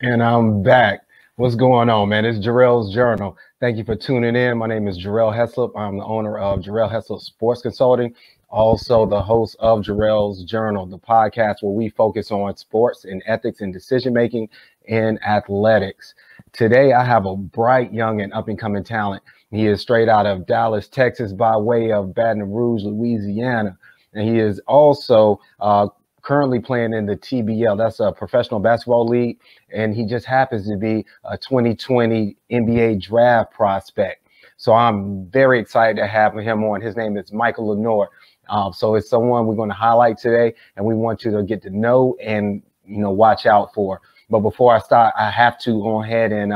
And I'm back. What's going on, man? It's Jarrell's Journal. Thank you for tuning in. My name is Jarrell Heslop. I'm the owner of Jarrell Heslop Sports Consulting, also the host of Jarrell's Journal, the podcast where we focus on sports and ethics and decision-making in athletics. Today, I have a bright, young, and up-and-coming talent. He is straight out of Dallas, Texas, by way of Baton Rouge, Louisiana. And he is also currently playing in the TBL. That's a professional basketball league. And he just happens to be a 2020 NBA draft prospect. So I'm very excited to have him on. His name is Micheal Lenoir. So it's someone we're going to highlight today, and we want you to get to know and, watch out for. But before I start, I have to go ahead and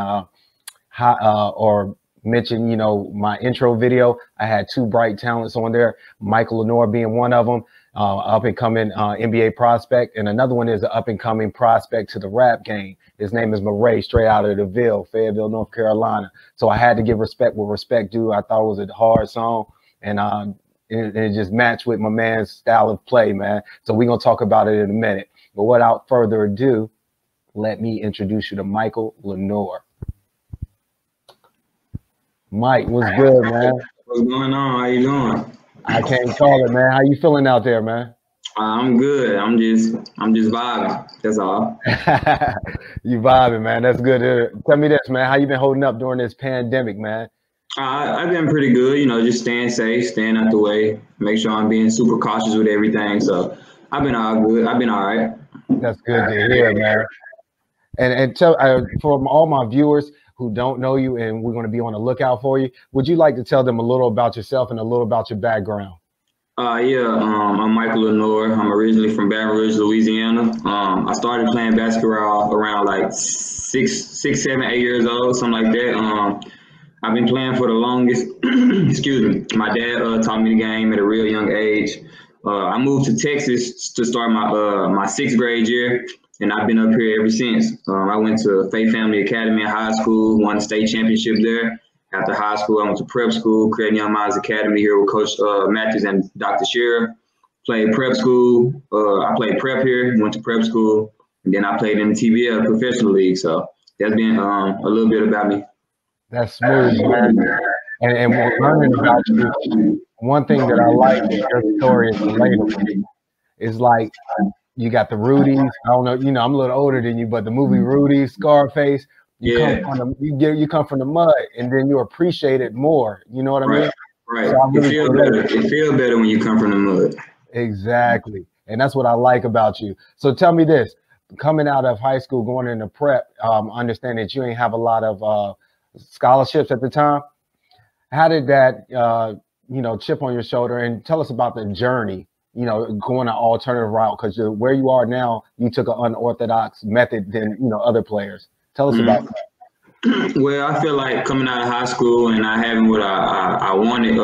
mention, my intro video. I had two bright talents on there, Micheal Lenoir being one of them, up-and-coming NBA prospect, and another one is an up-and-coming prospect to the rap game. His name is Murray, straight out of the Fayetteville, North Carolina. So I had to give respect where respect due. I thought it was a hard song, and it just matched with my man's style of play, man. So we're going to talk about it in a minute. But without further ado, let me introduce you to Micheal Lenoir. Mike, what's good, man? What's going on? How you doing? I can't call it, man. How you feeling out there, man? I'm good. I'm just vibing. That's all. You vibing, man. That's good. Tell me this, man. How you been holding up during this pandemic, man? I've been pretty good. Just staying safe, staying out the way, make sure I'm being super cautious with everything. So I've been all good. I've been all right. That's good to hear, man. And tell from all my viewers who don't know you, and we're going to be on the lookout for you, would you like to tell them a little about yourself and a little about your background? I'm Micheal Lenoir. I'm originally from Baton Rouge, Louisiana. I started playing basketball around like 6, 7, 8 years old, something like that. I've been playing for the longest. Excuse me. My dad taught me the game at a real young age. I moved to Texas to start my 6th grade year, and I've been up here ever since. I went to Faith Family Academy in high school, won the state championship there. After high school, I went to prep school, Creating Young Minds Academy here with Coach Matthews and Dr. Shearer. Played prep school. I played prep here, went to prep school, and then I played in the TBL professional league. So that's been a little bit about me. That's smooth, man. And we're learning about you. One thing that I like with your story is relatable. It's like you got the Rudies. I don't know, I'm a little older than you, but the movie Rudy, Scarface. You come from the mud, and then you appreciate it more. You know what I mean? Right. So it feels better when you come from the mud. Exactly, and that's what I like about you. So tell me this: coming out of high school, going into prep, understand that you ain't have a lot of scholarships at the time. How did that, chip on your shoulder? And tell us about the journey. Going an alternative route, because where you are now, you took an unorthodox method than other players. Tell us about that. Well, I feel like coming out of high school and not having what I wanted,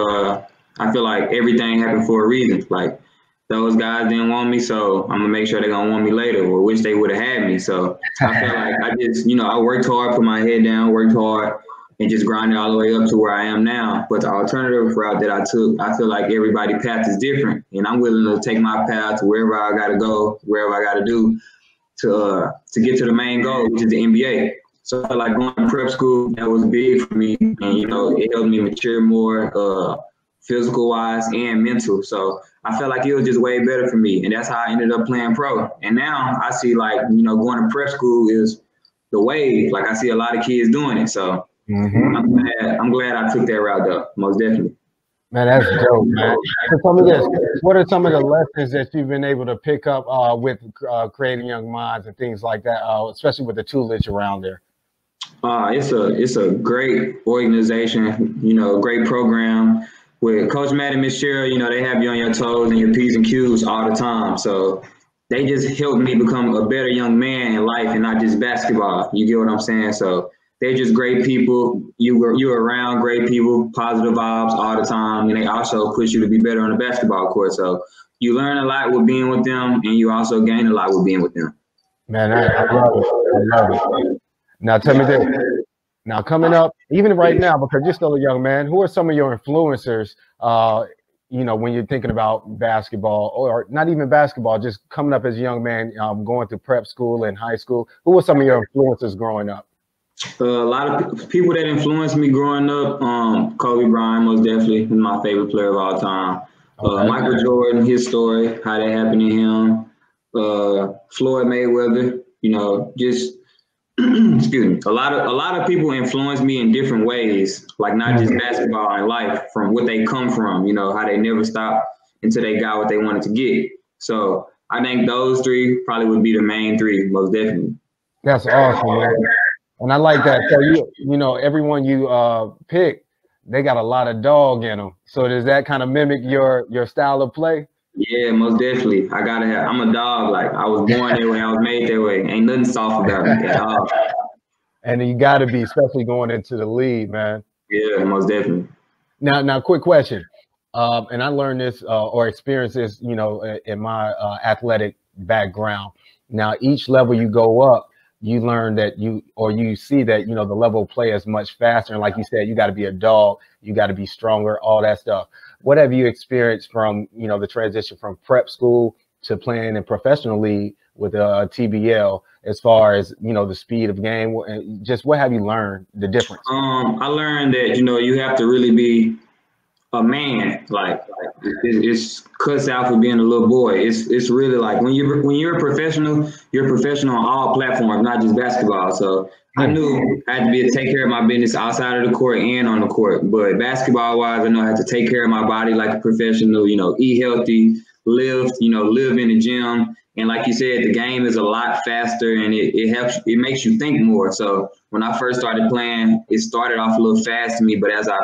I feel like everything happened for a reason. Like those guys didn't want me, so I'm gonna make sure they're gonna want me later, or wish they would have had me. So I feel like I just, I worked hard, put my head down, worked hard, and just grinded all the way up to where I am now. But the alternative route that I took, I feel like everybody's path is different, and I'm willing to take my path to wherever I gotta go, wherever I gotta do to get to the main goal, which is the NBA. So I felt like going to prep school, that was big for me. And, it helped me mature more physical-wise and mental. So I felt like it was just way better for me. And that's how I ended up playing pro. And now I see going to prep school is the wave. Like I see a lot of kids doing it. So I'm glad I took that route though, most definitely. Man, that's dope, man. So tell me this: what are some of the lessons that you've been able to pick up with Creating Young Minds and things like that, especially with the tutelage around there? It's a great organization, great program. With Coach Matt and Miss Jarrell, they have you on your toes and your P's and Q's all the time. So they just helped me become a better young man in life and not just basketball. You get what I'm saying? So they're just great people. You're around great people, positive vibes all the time, and they also push you to be better on the basketball court. So you learn a lot with being with them, and you also gain a lot with being with them. Man, I love it. I love it. Now tell me this. Now coming up, even right now, because you're still a young man, who are some of your influencers you know, when you're thinking about basketball, or not even basketball, just coming up as a young man, going through prep school and high school? Who were some of your influences growing up? A lot of people that influenced me growing up, Kobe Bryant, most definitely my favorite player of all time. Okay. Michael Jordan, his story, how that happened to him. Floyd Mayweather, you know, just excuse me. A lot of people influence me in different ways, like not just basketball and life, from what they come from, you know, how they never stopped until they got what they wanted to get. So I think those three probably would be the main three, most definitely. That's awesome, man. And I like that. So you know, everyone you pick, they got a lot of dog in them. So does that kind of mimic your style of play? Yeah, most definitely. I gotta have. I'm a dog. Like I was born that way. I was made that way. Ain't nothing soft about me at all. And you got to be, especially going into the league, man. Yeah, most definitely. Now, quick question. And I learned this or experienced this, you know, in my athletic background. Now, each level you go up, you learn that you see that, you know, the level of play is much faster. And like you said, you got to be a dog, you got to be stronger, all that stuff. What have you experienced from, you know, the transition from prep school to playing in professional league with TBL, as far as, you know, the speed of game? Just what have you learned, the difference? I learned that, you know, you have to really be a man. Like it's cuts out for being a little boy. It's really like when you're a professional, you're a professional on all platforms, not just basketball. So I knew I had to be to take care of my business outside of the court and on the court. But basketball wise, I know I have to take care of my body like a professional, you know, eat healthy, live in the gym. And like you said, the game is a lot faster and it makes you think more. So when I first started playing, it started off a little fast to me, but as I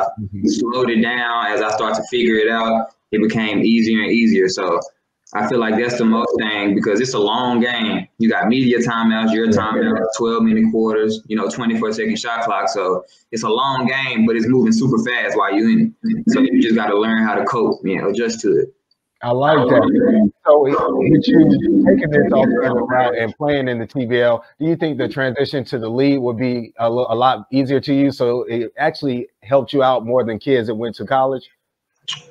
slowed it down, as I started to figure it out, it became easier and easier. So I feel like that's the most thing, because it's a long game. You got media timeouts, your timeout, 12-minute quarters, you know, 24-second shot clock. So it's a long game, but it's moving super fast while you're in it. So you just got to learn how to cope, you know, adjust to it. I like that. So with you taking this alternative route and playing in the TBL, do you think the transition to the league would be a lot easier to you? So it actually helped you out more than kids that went to college?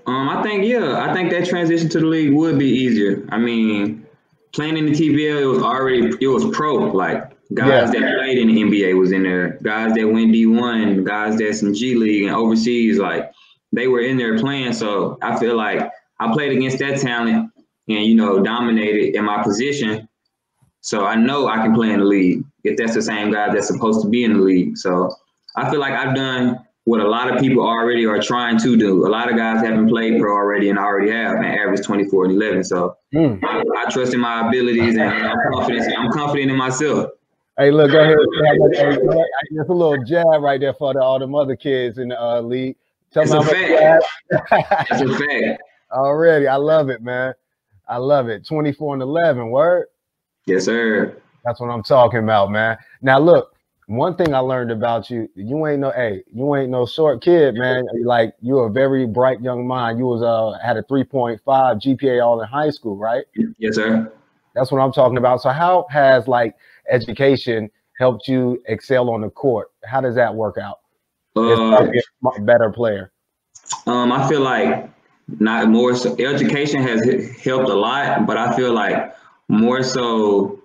I think that transition to the league would be easier. I mean, playing in the TBL, it was pro. Like guys that played in the NBA was in there, guys that went D1, guys that's in G League and overseas, like they were in there playing. So I feel like I played against that talent and, you know, dominated in my position. So I know I can play in the league if that's the same guy that's supposed to be in the league. So I feel like I've done what a lot of people already are trying to do. A lot of guys haven't played pro already and already have and average 24 and 11. So I trust in my abilities and I'm confident in myself. Hey, look, go ahead. That's a little jab right there for all them other kids in the league. That's a fact. That's a fact. Already. I love it, man. I love it. 24 and 11, word? Yes, sir. That's what I'm talking about, man. Now, look, one thing I learned about you, you ain't no short kid, man. Like, you're a very bright young mind. You had a 3.5 GPA all in high school, right? Yes, sir. That's what I'm talking about. So how has, like, education helped you excel on the court? How does that work out? Be a better player. I feel like not more so education has helped a lot, but I feel like more so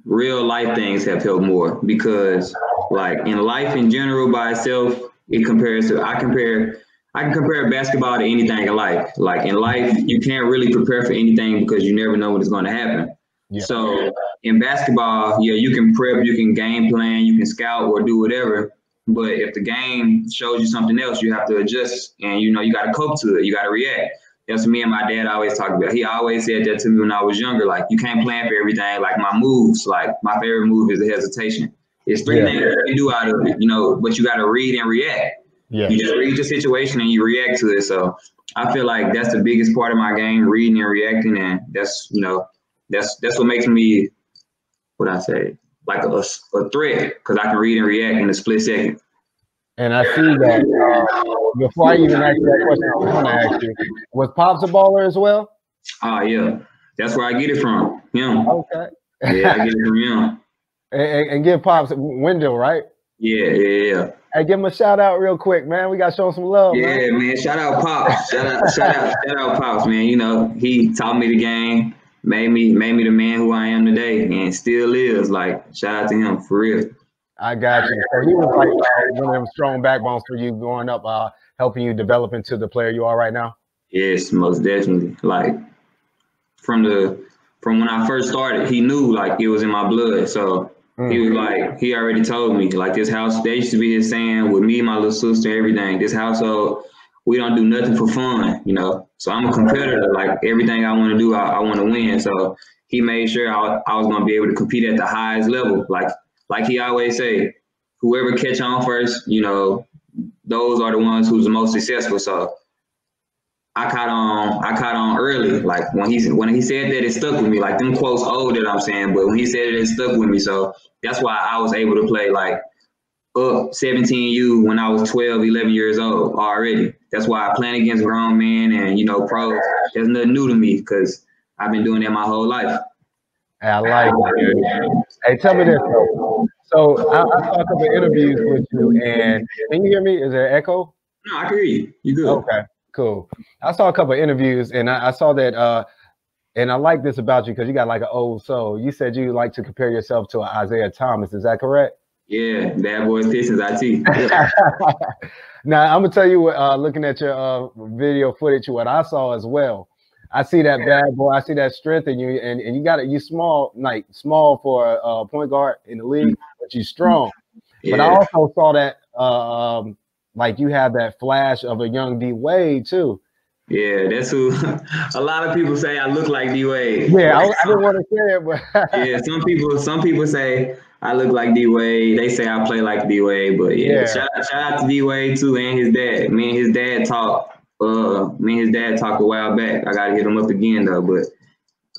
real life things have helped more, because like in life in general by itself, I can compare basketball to anything in life. Like in life, you can't really prepare for anything because you never know what is going to happen. Yeah. So in basketball, you can prep, you can game plan, you can scout or do whatever. But if the game shows you something else, you have to adjust, and you got to cope to it. You got to react. That's what me and my dad always talk about. He always said that to me when I was younger. Like, you can't plan for everything. Like my moves, like my favorite move is the hesitation. It's three things you can do out of it, but you got to read and react. Yeah. You just read the situation and you react to it. So I feel like that's the biggest part of my game, reading and reacting, and that's what makes me, like a threat, because I can read and react in a split second. And I see that. Before I even ask you that question, I was going to ask you, was Pops a baller as well? Yeah. That's where I get it from. Him. Okay. Yeah, I get it from him. And give Pops Wendell, right? Yeah. Hey, give him a shout out real quick, man. We got to show him some love, Yeah, man. Shout out Pops. Shout out Pops, man. You know, he taught me the game, made me the man who I am today, and still is. Like, shout out to him for real. I got you. So he was like one of them strong backbones for you growing up, helping you develop into the player you are right now. Yes, most definitely. Like from when I first started, he knew like it was in my blood. So he was like, he already told me like this house. There used to be his saying with me, my little sister, everything. This household, we don't do nothing for fun, you know. So I'm a competitor. Like everything I want to do, I want to win. So he made sure I was going to be able to compete at the highest level. Like he always say, whoever catch on first, you know, those are the ones who's the most successful. So I caught on early. Like when he said that, it stuck with me. Like them quotes old that I'm saying, but when he said it stuck with me. So that's why I was able to play like up 17U when I was 12, 11 years old already. That's why I playing against grown men and, you know, pros. There's nothing new to me because I've been doing that my whole life. I like it. Hey, tell me this though. So I saw a couple of interviews with you, and can you hear me? Is there an echo? No, I can hear you. You good? Okay, cool. I saw a couple of interviews, and I saw that, and I like this about you because you got like an old soul. You said you like to compare yourself to Isaiah Thomas. Is that correct? Yeah, Bad Boys Pistons, IT. Now I'm gonna tell you what. Looking at your video footage, what I saw as well. I see that bad boy. I see that strength in you, and you got it. You small, like small for a point guard in the league, but you strong. Yeah. But I also saw that like you have that flash of a young D Wade too. Yeah, that's who a lot of people say I look like D Wade. Yeah, I didn't want to say it, but yeah, some people say I look like D Wade. They say I play like D Wade, but yeah. Shout out to D Wade too and his dad. Me and his dad talked a while back. I gotta hit him up again though, but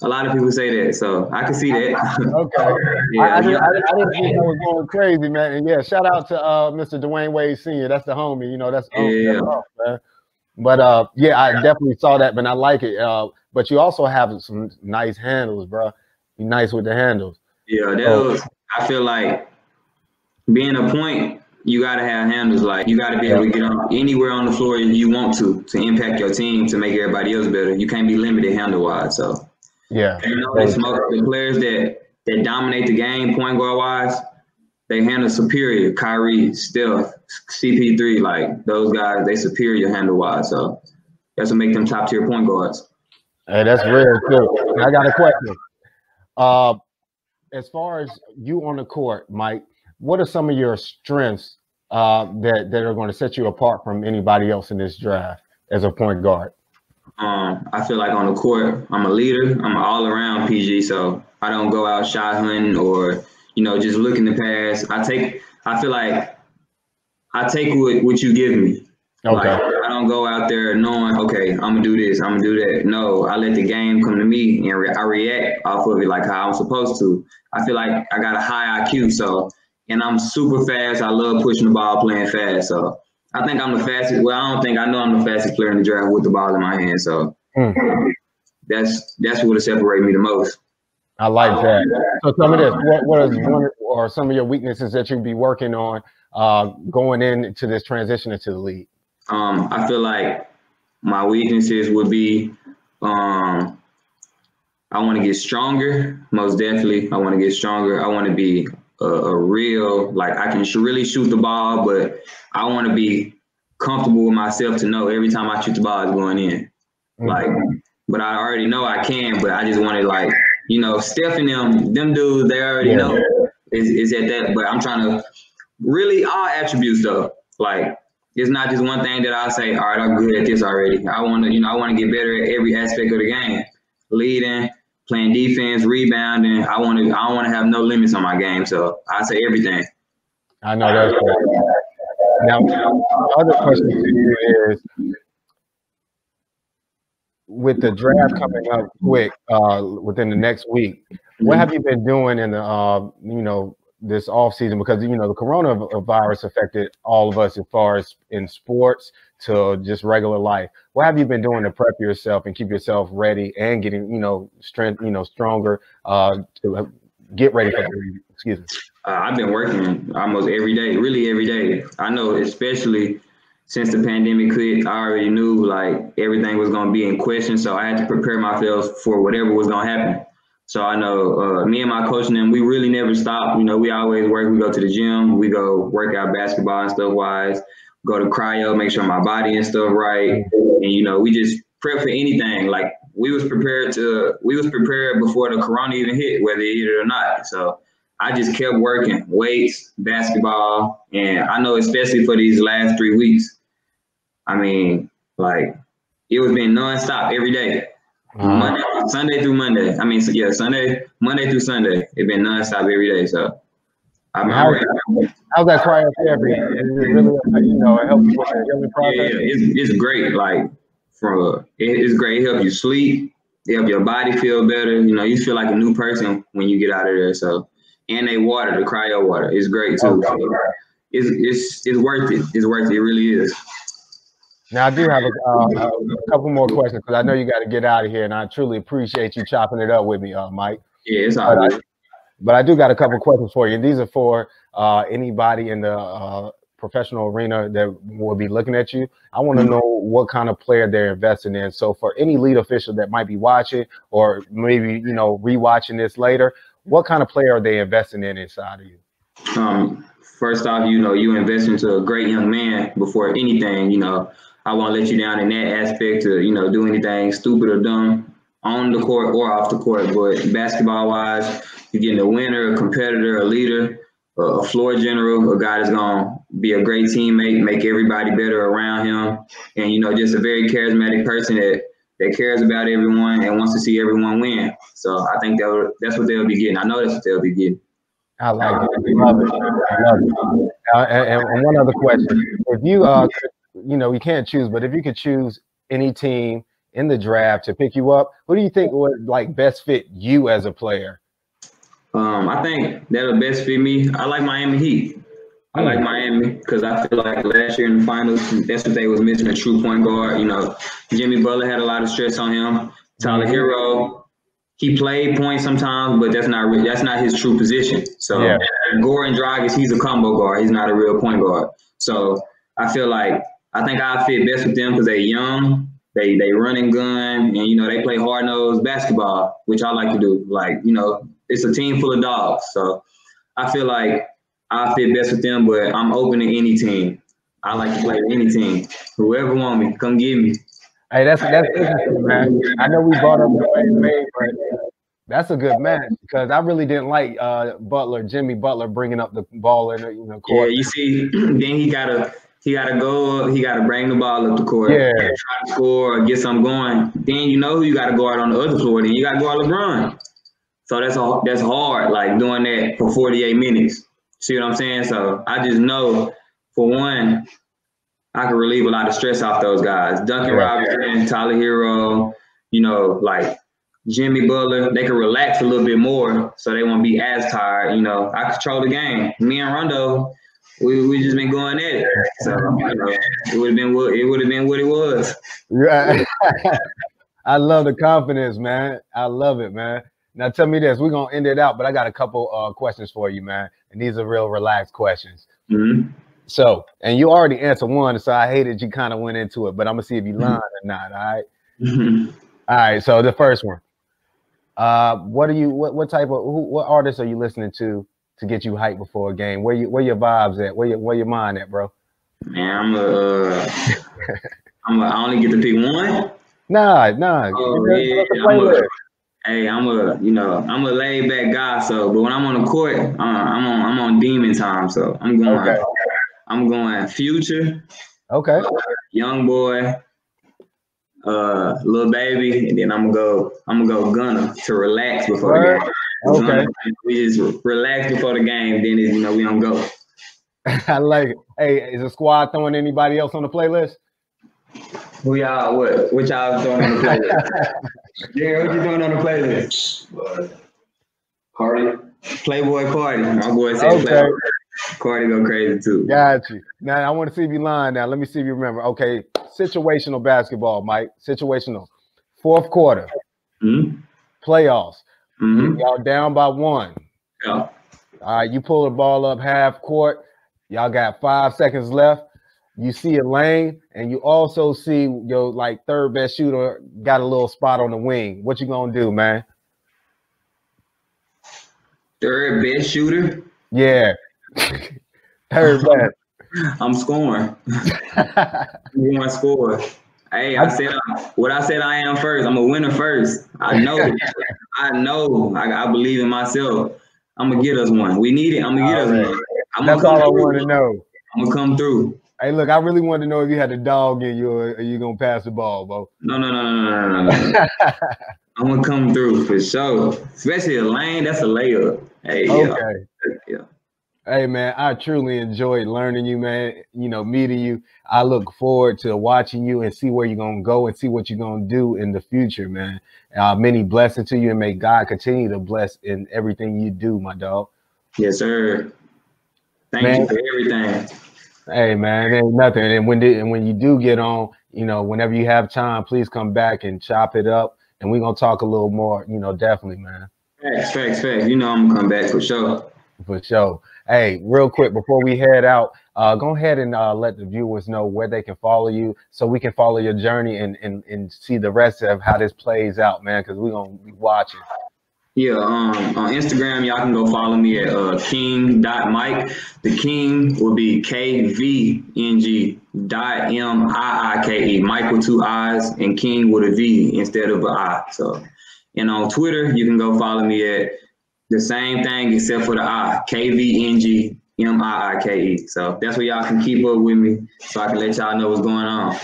a lot of people say that, so I can see that. Okay. Yeah, I didn't think I was going crazy, man. And yeah, shout out to Mr. Dwayne Wade Sr. That's the homie, you know, that's off, man. But yeah, I definitely saw that, but I like it. But you also have some nice handles, bro. You're nice with the handles. Yeah, I feel like being a point, you gotta have handles. Like you gotta be able to get on anywhere on the floor you want to impact your team to make everybody else better. You can't be limited handle wise. So yeah, you know, the players that dominate the game point guard wise, they handle superior. Kyrie, Steph, CP3, like those guys, they superior handle wise. So that's what make them top tier point guards. Hey, that's real too. I got a question. As far as you on the court, Mike, what are some of your strengths that are going to set you apart from anybody else in this draft as a point guard? I feel like on the court, I'm a leader. I'm an all-around PG, so I don't go out shot hunting or, you know, just looking to pass. I feel like I take what you give me. Okay. Like, I don't go out there knowing, okay, I'm gonna do this, I'm gonna do that. No, I let the game come to me and I react off of it like how I'm supposed to. I feel like I got a high IQ, and I'm super fast. I love pushing the ball, playing fast. So I think I'm the fastest. Well, I know I'm the fastest player in the draft with the ball in my hand. So that's what'll separate me the most. I like that. So tell me this: what is one or some of your weaknesses that you'd be working on going into this transition into the league? I feel like my weaknesses would be I want to get stronger. Most definitely, I want to get stronger. I want to be a real, like I can really shoot the ball, but I want to be comfortable with myself to know every time I shoot the ball is going in. Like, but I already know I can, but I just want to, like, you know, Steph and them dudes, they already know is at that. But I'm trying to really all attributes though. Like, it's not just one thing that I say, all right, I'm good at this already. I want to get better at every aspect of the game. Leading, playing defense, rebounding. I don't want to have no limits on my game. So I say everything. I know that's right. Now, the other question to you is, with the draft coming up quick within the next week, what have you been doing in the this off season? Because the coronavirus affected all of us as far as in sports to just regular life. What have you been doing to prep yourself and keep yourself ready and getting strength, stronger to get ready for the league? Excuse me. I've been working almost every day, really every day. I know, especially since the pandemic hit, I already knew like everything was going to be in question. So I had to prepare myself for whatever was going to happen. So I know me and my coach and them, we really never stop. You know, we always work. We go to the gym, we go work out basketball and stuff wise, go to cryo, make sure my body and stuff right. And, you know, we just prep for anything. Like we was prepared before the corona even hit, whether it hit it or not. So I just kept working, weights, basketball, and I know especially for these last 3 weeks, I mean, like it was been nonstop every day, Sunday through Monday. I mean, so yeah, Monday through Sunday. It been nonstop every day. So I'm ready. How's that cryotherapy? Is it really, you know, it helps you with the healing process? Yeah, it's great. Like it's great. It helps you sleep. It helps your body feel better. You know, you feel like a new person when you get out of there. So. And they water, the cryo water, is great too. So it's worth it. It's worth it. It really is. Now I do have a couple more questions because I know you got to get out of here, and I truly appreciate you chopping it up with me, Mike. Yeah, it's all good. But I do got a couple questions for you. And these are for anybody in the professional arena that will be looking at you. I want to know what kind of player they're investing in. So for any lead official that might be watching or maybe, you know, rewatching this later, what kind of player are they investing in inside of you? First off, you know, you invest into a great young man before anything. You know, I won't let you down in that aspect to, you know, do anything stupid or dumb on the court or off the court. But basketball-wise, you're getting a winner, a competitor, a leader, a floor general, a guy that's going to be a great teammate, make everybody better around him, and, you know, just a very charismatic person that cares about everyone and wants to see everyone win. So I think that's what they'll be getting. I know that's what they'll be getting. I like it. Love it. I love it. And one other question. If you, you know, you can't choose, but if you could choose any team in the draft to pick you up, who do you think would like best fit you as a player? I think that'll best fit me. I like Miami Heat. I like Miami because I feel like last year in the finals, that's what they was missing, a true point guard. You know, Jimmy Butler had a lot of stress on him. Tyler Hero, he played point sometimes, but that's not his true position. So Goran Dragic, he's a combo guard. He's not a real point guard. So I feel like I think I fit best with them because they're young, they run and gun, and you know they play hard nosed basketball, which I like to do. Like, you know, it's a team full of dogs. So I feel like I fit best with them, but I'm open to any team. I like to play with any team. Whoever want me, come get me. Hey, that's interesting, man. I know we brought up Dwayne Wade, but that's a good match because I really didn't like Jimmy Butler bringing up the ball in the court. Yeah, you see, then he gotta go up, he gotta bring the ball up the court, try to score or get something going. Then you know who you gotta guard on the other floor. Then you gotta guard LeBron. So that's hard, like doing that for 48 minutes. See what I'm saying? So I just know, for one, I can relieve a lot of stress off those guys. Duncan Robinson, Tyler Hero, you know, like Jimmy Butler, they can relax a little bit more so they won't be as tired. You know, I control the game. Me and Rondo, we just been going at it. So, you know, it would have been what it was. Right. I love the confidence, man. I love it, man. Now tell me this, we're gonna end it out, but I got a couple questions for you, man. And these are real relaxed questions. So, and you already answered one, so I hated you kind of went into it, but I'm gonna see if you lying or not. All right. All right. So the first one, what artists are you listening to get you hyped before a game? Where your vibes at? Where your mind at, bro? Man, I only get to pick one. Nah. I'm a laid back guy. So, but when I'm on the court, I'm on demon time. So I'm going Future. Okay. Young Boy. Lil Baby, and then I'm gonna go Gunna to relax before the game. Okay. We just relax before the game. Then we don't go. I like it. Hey, is the squad throwing anybody else on the playlist? What y'all throwing on the playlist? Yeah, what you doing on the playlist? Cardi. Playboy Cardi. My boy said Playboy. Cardi go crazy too. Got you. Now I want to see if you lying now. Let me see if you remember. Okay, situational basketball, Mike. Situational. Fourth quarter. Playoffs. Y'all down by one. Yeah. All right, you pull the ball up half court. Y'all got 5 seconds left. You see a lane, and you also see your like third best shooter got a little spot on the wing. What you gonna do, man? Third best shooter? Yeah. Third best. I'm scoring. You want to score? Hey, I said what I said I am first. I'm a winner first. I know. I believe in myself. I'm gonna get us one. We need it. I'm gonna get us one. That's all I want to know. I'm gonna come through. Hey, look, I really wanted to know if you had a dog in you or are you gonna pass the ball, bro? No. I'm gonna come through for sure. Especially a lane, that's a layup. Hey, okay. Yeah. Hey, man, I truly enjoyed learning you, man. You know, meeting you. I look forward to watching you and see where you're going to go and see what you're going to do in the future, man. Many blessings to you, and may God continue to bless in everything you do, my dog. Yes, sir. Thank you for everything. Hey, man, ain't nothing. And when you do get on, you know, whenever you have time, please come back and chop it up. And we're going to talk a little more, you know, definitely, man. Facts. You know I'm going to come back for sure. For sure. Hey, real quick, before we head out, go ahead and let the viewers know where they can follow you so we can follow your journey and see the rest of how this plays out, man, because we're going to be watching. Yeah, on Instagram, y'all can go follow me at king.mike. The King will be KVNG.MIIKE. Mike with 2 I's and King with a V instead of an I. So, and on Twitter, you can go follow me at the same thing except for the I, KVNGMIIKE. So that's where y'all can keep up with me so I can let y'all know what's going on.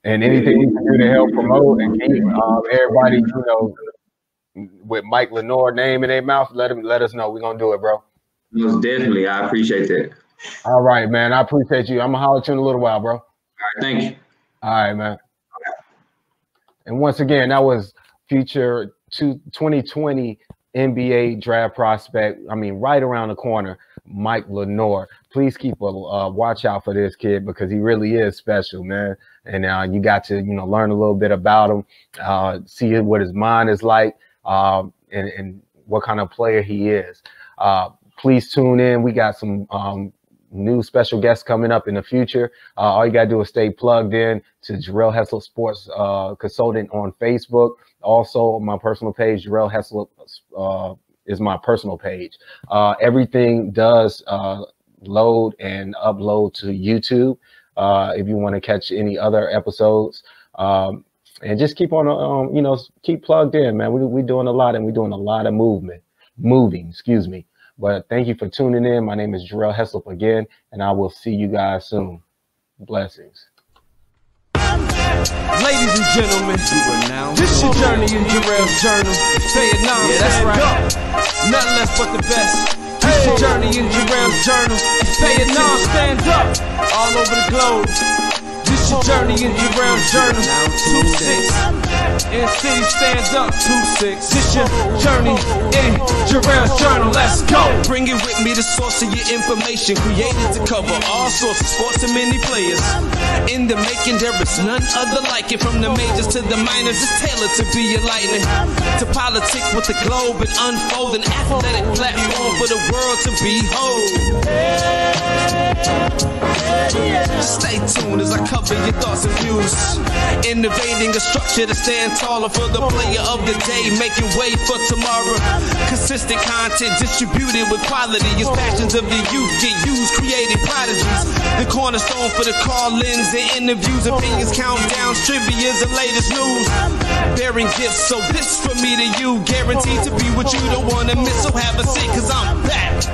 And anything you can do to help promote and keep everybody, you know, with Micheal Lenoir name in their mouth, let us know. We're going to do it, bro. Most definitely. I appreciate that. All right, man. I appreciate you. I'm going to holler at you in a little while, bro. All right. Thank you. All right, man. And once again, that was future 2020 NBA draft prospect. I mean, right around the corner, Micheal Lenoir. Please keep a watch out for this kid because he really is special, man. And you got to, you know, learn a little bit about him, see what his mind is like, and what kind of player he is. Please tune in. We got some new special guests coming up in the future. All you got to do is stay plugged in to Jarrell Hessel Sports Consultant on Facebook. Also, my personal page, Jarrell Hessel, is my personal page. Everything does load and upload to YouTube if you want to catch any other episodes. And just keep on, you know, keep plugged in, man. We're doing a lot, and we're doing a lot of moving, excuse me. But thank you for tuning in. My name is Jarrell Heslop again, and I will see you guys soon. Blessings. Ladies and gentlemen, this your journey in Jarrell's journal. Say it now, yeah, that's right. Nothing less but the best. This your journey in Jarrell's journal. Say it now, stand up. All over the globe. This your journey in Jarrell's journal. 2-6. In city, stand up. 2-6. This your journey in Jarrell's journal. Let's go. Bring it with me, the source of your information. Created to cover all sorts of sports and many players. In the making, there is none other like it. From the majors to the minors, it's tailored to be enlightening. To politic with the globe and unfold an athletic platform for the world to behold. Stay tuned as I cover your thoughts and views. Innovating a structure to stand taller for the player of the day, making way for tomorrow. Consistent content distributed with quality as passions of the youth get used, creating prodigies. The cornerstone for the call-ins and interviews, opinions, countdowns, trivia's the latest news. Bearing gifts, so this from me to you, guaranteed to be what you don't want to miss. So have a seat, cause I'm back.